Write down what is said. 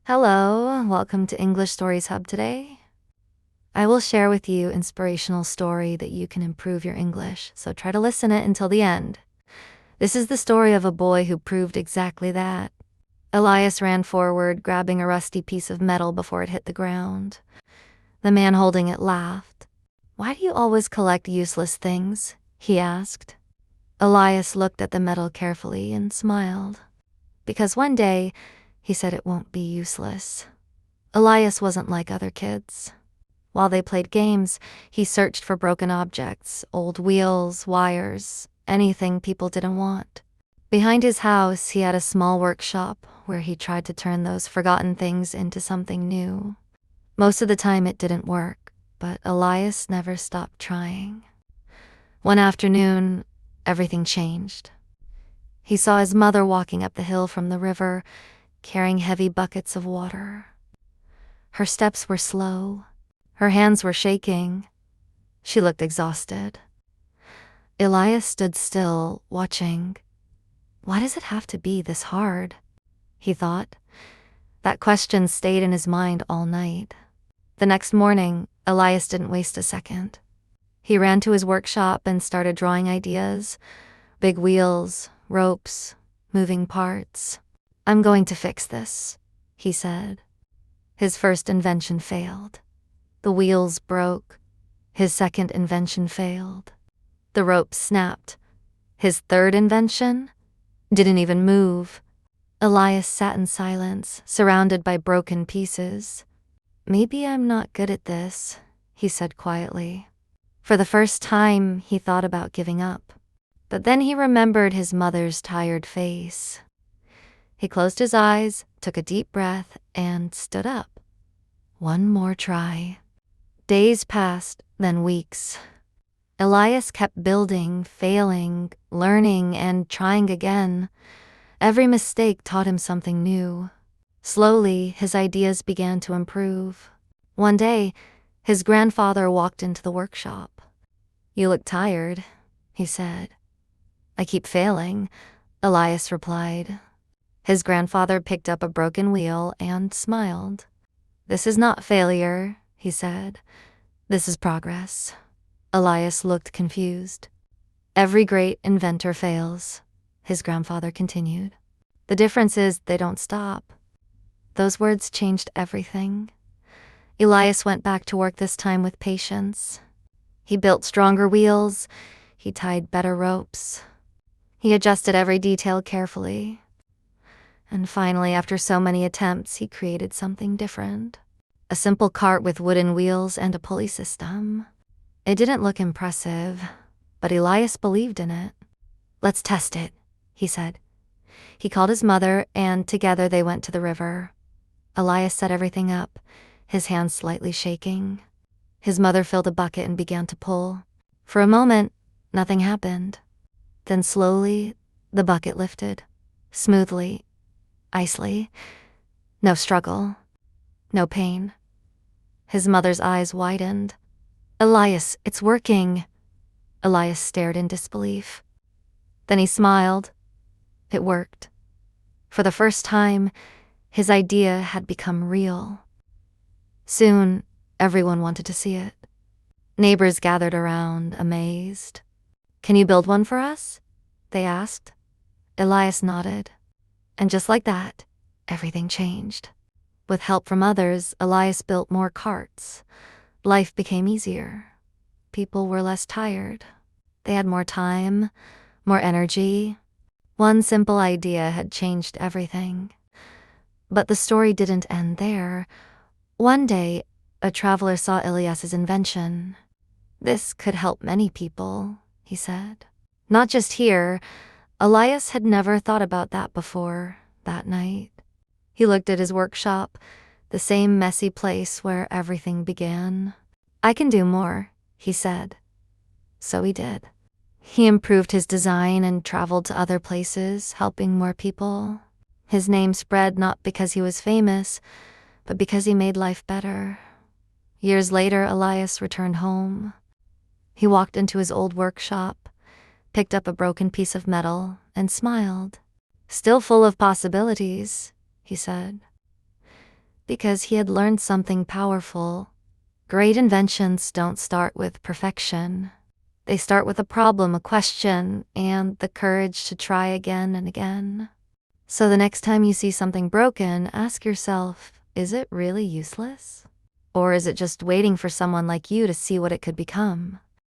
Hello, welcome to English Stories Hub today. I will share with you inspirational story that you can improve your English, so try to listen it until the end. This is the story of a boy who proved exactly that. Elias ran forward, grabbing a rusty piece of metal before it hit the ground. The man holding it laughed. "Why do you always collect useless things?" he asked. Elias looked at the metal carefully and smiled. "Because one day," he said, "it won't be useless." Elias wasn't like other kids. While they played games, he searched for broken objects, old wheels, wires, anything people didn't want. Behind his house, he had a small workshop where he tried to turn those forgotten things into something new. Most of the time it didn't work, but Elias never stopped trying. One afternoon, everything changed. He saw his mother walking up the hill from the river, carrying heavy buckets of water. Her steps were slow. Her hands were shaking. She looked exhausted. Elias stood still, watching. Why does it have to be this hard? He thought. That question stayed in his mind all night. The next morning, Elias didn't waste a second. He ran to his workshop and started drawing ideas. Big wheels, ropes, moving parts. "I'm going to fix this," he said. His first invention failed. The wheels broke. His second invention failed. The rope snapped. His third invention didn't even move. Elias sat in silence, surrounded by broken pieces. "Maybe I'm not good at this," he said quietly. For the first time, he thought about giving up. But then he remembered his mother's tired face. He closed his eyes, took a deep breath, and stood up. One more try. Days passed, then weeks. Elias kept building, failing, learning, and trying again. Every mistake taught him something new. Slowly, his ideas began to improve. One day, his grandfather walked into the workshop. "You look tired," he said. "I keep failing," Elias replied. His grandfather picked up a broken wheel and smiled. "This is not failure," he said. "This is progress." Elias looked confused. "Every great inventor fails," his grandfather continued. "The difference is they don't stop." Those words changed everything. Elias went back to work this time with patience. He built stronger wheels. He tied better ropes. He adjusted every detail carefully. And finally, after so many attempts, he created something different. A simple cart with wooden wheels and a pulley system. It didn't look impressive, but Elias believed in it. "Let's test it," he said. He called his mother, and together they went to the river. Elias set everything up, his hands slightly shaking. His mother filled a bucket and began to pull. For a moment, nothing happened. Then slowly, the bucket lifted. Smoothly, icily. No struggle. No pain. His mother's eyes widened. "Elias, it's working." Elias stared in disbelief. Then he smiled. It worked. For the first time, his idea had become real. Soon, everyone wanted to see it. Neighbors gathered around, amazed. "Can you build one for us?" they asked. Elias nodded. And just like that, everything changed. With help from others, Elias built more carts. Life became easier. People were less tired. They had more time, more energy. One simple idea had changed everything. But the story didn't end there. One day, a traveler saw Elias's invention. "This could help many people," he said. "Not just here." Elias had never thought about that before, that night. He looked at his workshop, the same messy place where everything began. "I can do more," he said. So he did. He improved his design and traveled to other places, helping more people. His name spread not because he was famous, but because he made life better. Years later, Elias returned home. He walked into his old workshop, picked up a broken piece of metal, and smiled. "Still full of possibilities," he said. because he had learned something powerful. Great inventions don't start with perfection. They start with a problem, a question, and the courage to try again and again. So the next time you see something broken, ask yourself, is it really useless? Or is it just waiting for someone like you to see what it could become?